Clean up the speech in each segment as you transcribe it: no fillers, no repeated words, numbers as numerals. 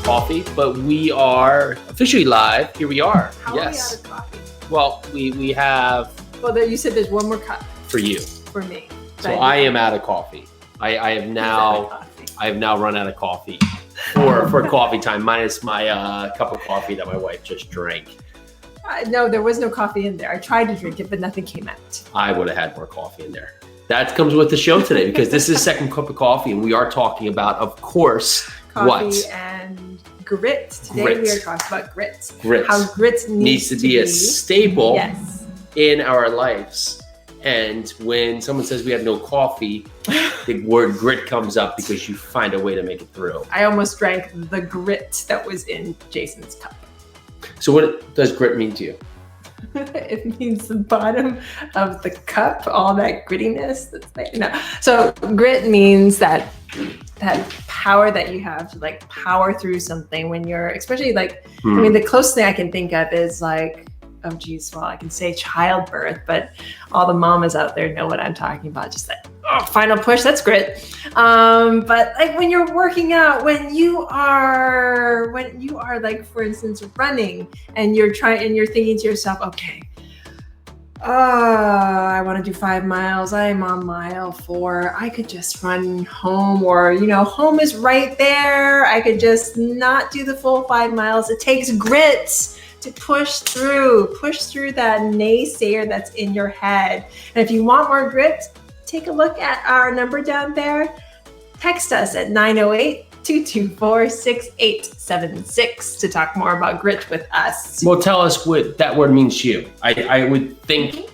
coffee, but we are officially live. Here we are. How are we out of coffee? Well, we have Well, you said there's one more cup for you. for me. So I am out of coffee. I have now run out of coffee for coffee time, minus my cup of coffee that my wife just drank. No, there was no coffee in there. I tried to drink it, but nothing came out. I would have had more coffee in there. That comes with the show today because this is second cup of coffee, and we are talking about, of course, coffee and grit. Today we are talking about grit. Grit. How grit needs to be a staple yes. in our lives. And when someone says we have no coffee, the word grit comes up because you find a way to make it through. I almost drank the grit that was in Jason's cup. So what does grit mean to you? It means the bottom of the cup, all that grittiness that's there. No. So grit means that power that you have to like power through something when you're, especially like, I mean, the closest thing I can think of is like, oh geez, well, I can say childbirth, but all the mamas out there know what I'm talking about. Just that final push, that's grit. But like when you're working out, when you are like, for instance, running and you're thinking to yourself, okay, I want to do 5 miles. I'm on mile 4. I could just run home, or, home is right there. I could just not do the full 5 miles. It takes grit to push through that naysayer that's in your head. And if you want more grit, take a look at our number down there. Text us at 908-224-6876 to talk more about grit with us. Well, tell us what that word means to you. I would think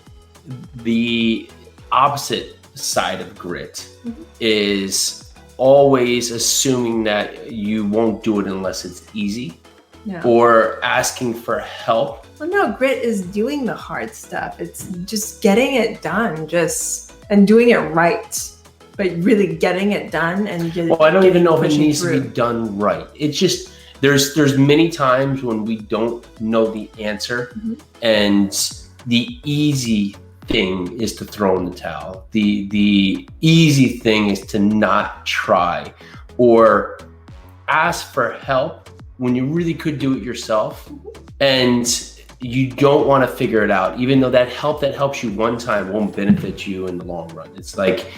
the opposite side of grit is always assuming that you won't do it unless it's easy. No. Or asking for help. Well, no, grit is doing the hard stuff. It's just getting it done, and doing it right, but really getting it done. And I don't even know if it needs to be done right. It's just there's many times when we don't know the answer, and the easy thing is to throw in the towel. The easy thing is to not try or ask for help when you really could do it yourself, and you don't want to figure it out, even though that help that helps you one time won't benefit you in the long run. It's like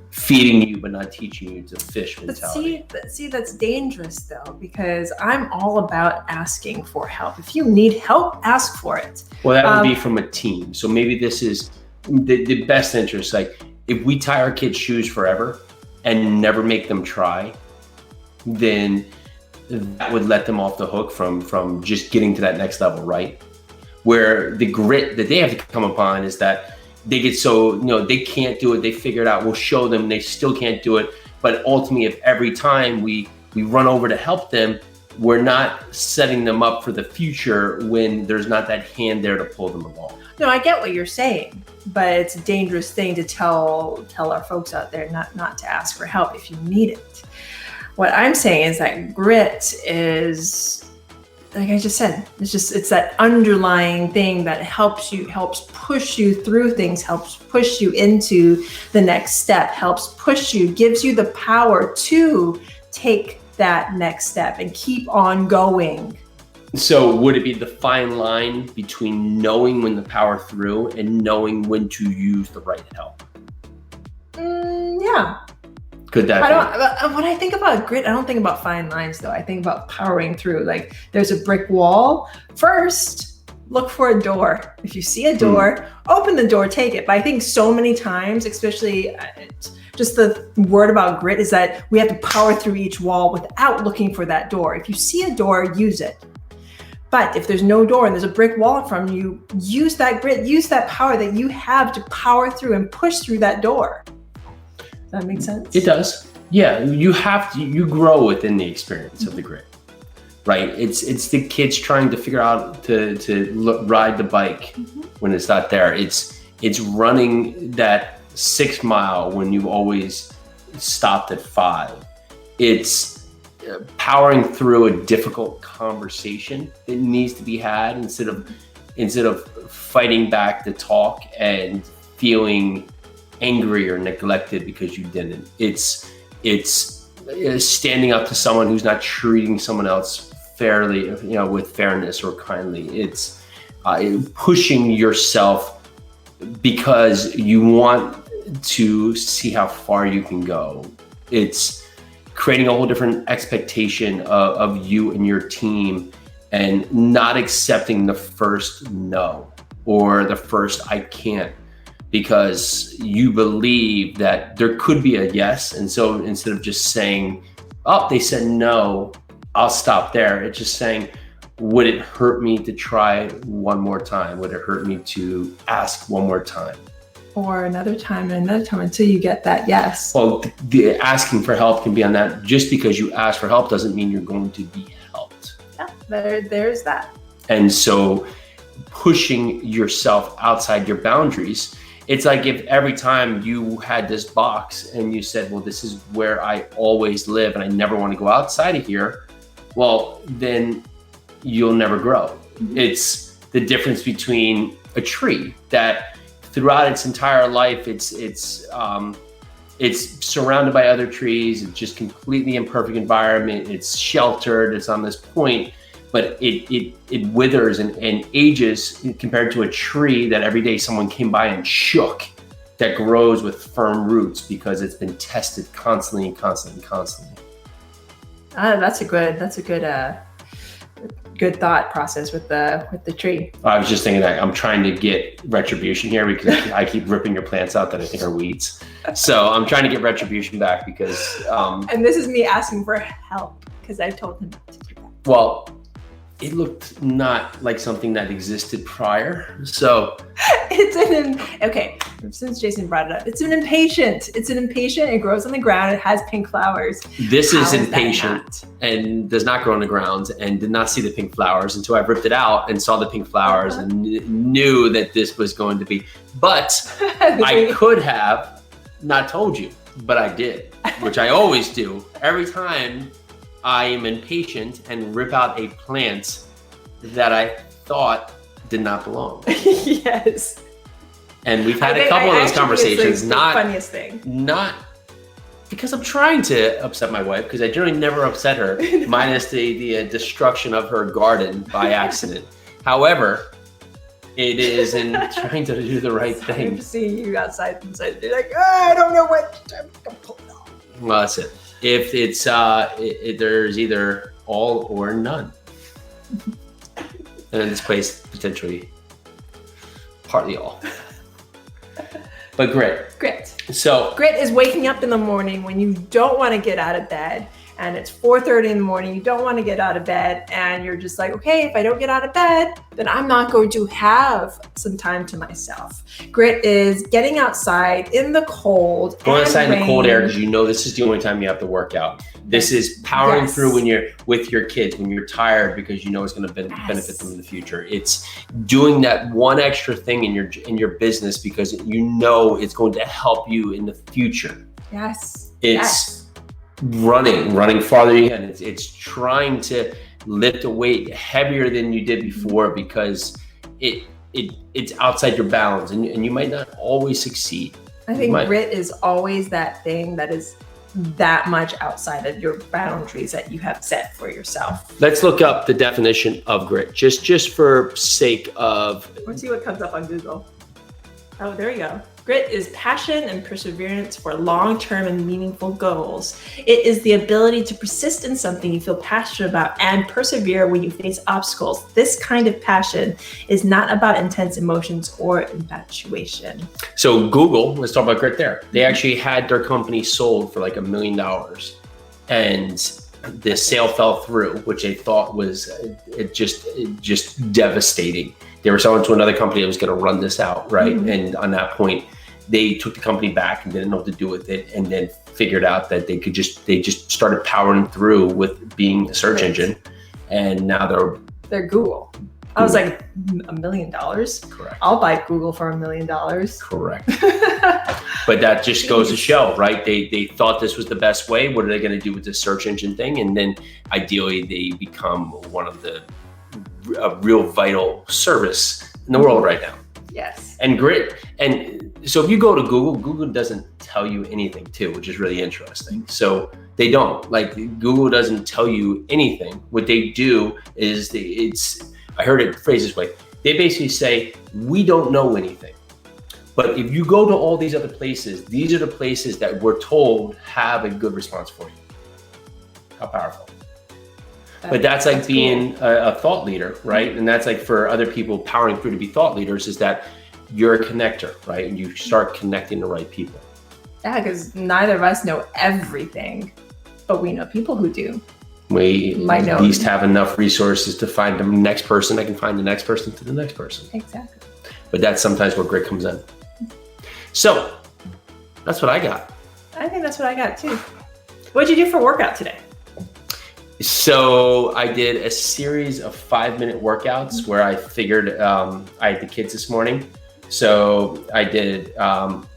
feeding you but not teaching you to fish mentality. But see, that's dangerous though, because I'm all about asking for help. If you need help, ask for it. Well, that would be from a team. So maybe this is the best interest. Like if we tie our kids' shoes forever and never make them try, then that would let them off the hook from just getting to that next level, right? Where the grit that they have to come upon is that they get so, they can't do it. They figure it out. We'll show them they still can't do it. But ultimately, if every time we run over to help them, we're not setting them up for the future when there's not that hand there to pull them along. No, I get what you're saying, but it's a dangerous thing to tell our folks out there not to ask for help if you need it. What I'm saying is that grit is, like I just said, it's that underlying thing that helps push you through things, helps push you into the next step, helps push you, gives you the power to take that next step and keep on going. So would it be the fine line between knowing when to power through and knowing when to use the right help? Yeah. Could that when I think about grit, I don't think about fine lines though. I think about powering through. Like there's a brick wall. First, look for a door. If you see a door, open the door, take it. But I think so many times, especially just the word about grit is that we have to power through each wall without looking for that door. If you see a door, use it. But if there's no door and there's a brick wall in front of you, use that grit, use that power that you have to power through and push through that door. Does that make sense? It does. Yeah, you grow within the experience of the grit, right? It's the kids trying to figure out to ride the bike when it's not there. It's running that 6 mile when you've always stopped at 5. It's powering through a difficult conversation that needs to be had instead of fighting back the talk and feeling angry or neglected because you didn't. It's standing up to someone who's not treating someone else fairly, with fairness or kindly. It's pushing yourself because you want to see how far you can go. It's creating a whole different expectation of you and your team, and not accepting the first no or the first I can't, because you believe that there could be a yes. And so instead of just saying, oh, they said no, I'll stop there, it's just saying, would it hurt me to try one more time? Would it hurt me to ask one more time? Or another time and another time until you get that yes. Well, the asking for help can be on that. Just because you ask for help doesn't mean you're going to be helped. Yeah, there's that. And so pushing yourself outside your boundaries, it's like if every time you had this box and you said, well, this is where I always live and I never want to go outside of here, well, then you'll never grow. Mm-hmm. It's the difference between a tree that throughout its entire life, it's surrounded by other trees. It's just completely imperfect environment. It's sheltered. It's on this point, but it withers and ages compared to a tree that every day someone came by and shook, that grows with firm roots because it's been tested constantly. That's a good thought process with the tree. I was just thinking that I'm trying to get retribution here because I keep ripping your plants out that I think are weeds. So I'm trying to get retribution back because and this is me asking for help because I told him not to do that. Well, it looked not like something that existed prior. So okay, since Jason brought it up, it's an impatient. It grows on the ground. It has pink flowers. This is impatient and does not grow on the ground and did not see the pink flowers until I ripped it out and saw the pink flowers and knew that this was going to be, but I could have not told you, but I did, which I always do. Every time I am impatient and rip out a plant that I thought did not belong. Yes. And we've had a couple of those conversations. It's like the funniest thing. Not because I'm trying to upset my wife, because I generally never upset her, minus the destruction of her garden by accident. However, it is in trying to do the right thing. I'm seeing you outside and you're like, I don't know what I'm gonna pull it off. Well, that's it. If it's there's either all or none, and in this place potentially partly all. But grit. So grit is waking up in the morning when you don't want to get out of bed, and it's 4:30 in the morning. You don't want to get out of bed, and you're just like, okay, if I don't get out of bed, then I'm not going to have some time to myself. Grit is getting outside in the cold. Going outside in the cold air, because you know this is the only time you have to work out. This is powering through when you're with your kids, when you're tired, because you know it's going to benefit them in the future. It's doing that one extra thing in your business because you know it's going to help you in the future. Yes. It's running farther you can. It's trying to lift a weight heavier than you did before because it's outside your bounds, and you might not always succeed. I think grit is always that thing that is that much outside of your boundaries that you have set for yourself. Let's look up the definition of grit, just for sake of. Let's see what comes up on Google. Oh, there you go. Grit is passion and perseverance for long-term and meaningful goals. It is the ability to persist in something you feel passionate about and persevere when you face obstacles. This kind of passion is not about intense emotions or infatuation. So Google, let's talk about grit there. They actually had their company sold for like $1 million, and the sale fell through, which they thought was just devastating. They were selling to another company that was going to run this out, right? Mm-hmm. And on that point, they took the company back and didn't know what to do with it, and then figured out that they just started powering through with being a search engine, and now they're Google. I was like, $1 million? Correct. I'll buy Google for $1 million. Correct. But that just goes to show, right? They thought this was the best way. What are they going to do with this search engine thing? And then ideally they become one of a real vital service in the world right now. Yes. And grit, and So if you go to Google doesn't tell you anything too, which is really interesting. So they don't, like, Google doesn't tell you anything. What they do is I heard it phrased this way. They basically say, we don't know anything. But if you go to all these other places, these are the places that we're told have a good response for you. How powerful. But that's like being cool. a thought leader, right? And that's like for other people powering through to be thought leaders, is that you're a connector, right? And you start connecting the right people. Yeah, because neither of us know everything, but we know people who do. We might at least have enough resources to find the next person that can find the next person to the next person. Exactly. But that's sometimes where grit comes in. So that's what I got. I think that's what I got too. What'd you do for workout today? So I did a series of 5-minute workouts where I figured I had the kids this morning. So I did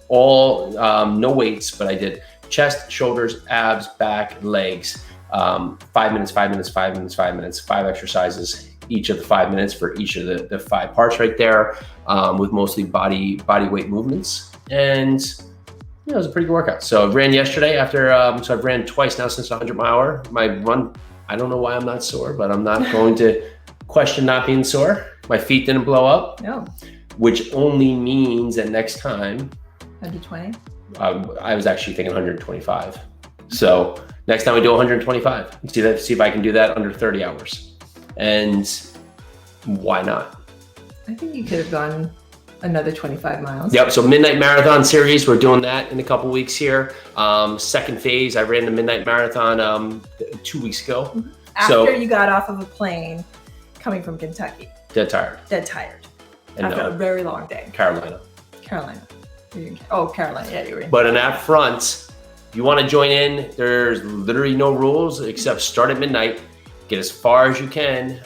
all no weights, but I did chest, shoulders, abs, back, legs. 5 minutes, 5 minutes, 5 minutes, 5 minutes, 5 exercises, each of the 5 minutes for each of the 5 parts right there, with mostly body weight movements. And it was a pretty good workout. So I ran yesterday after, so I've ran twice now since 100 mile hour. My run, I don't know why I'm not sore, but I'm not going to question not being sore. My feet didn't blow up. No. Which only means that next time. 120? I was actually thinking 125. So next time we do 125, see if I can do that under 30 hours. And why not? I think you could have gone another 25 miles. Yep, so Midnight Marathon series, we're doing that in a couple weeks here. Second phase, I ran the Midnight Marathon 2 weeks ago. After you got off of a plane coming from Kentucky. Dead tired. And after a very long day. Carolina. Carolina, yeah, you were in. But in that front, if you want to join in, there's literally no rules except start at midnight. Get as far as you can.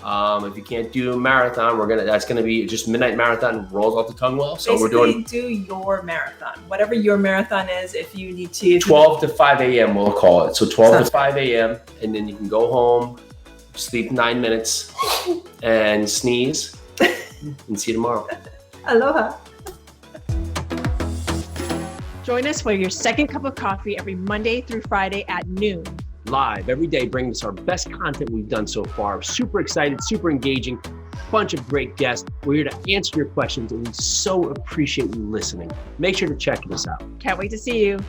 If you can't do a marathon, that's gonna be just Midnight Marathon, rolls off the tongue well. So basically, we're doing do your marathon, whatever your marathon is. If you need to, 12 to 5 a.m. we'll call it. So 12 to 5 a.m. and then you can go home, sleep 9 minutes, and sneeze, and see you tomorrow. Aloha. Join us for your second cup of coffee every Monday through Friday at noon. Live every day, bringing us our best content we've done so far. Super excited, super engaging, bunch of great guests. We're here to answer your questions, and we so appreciate you listening. Make sure to check this out. Can't wait to see you.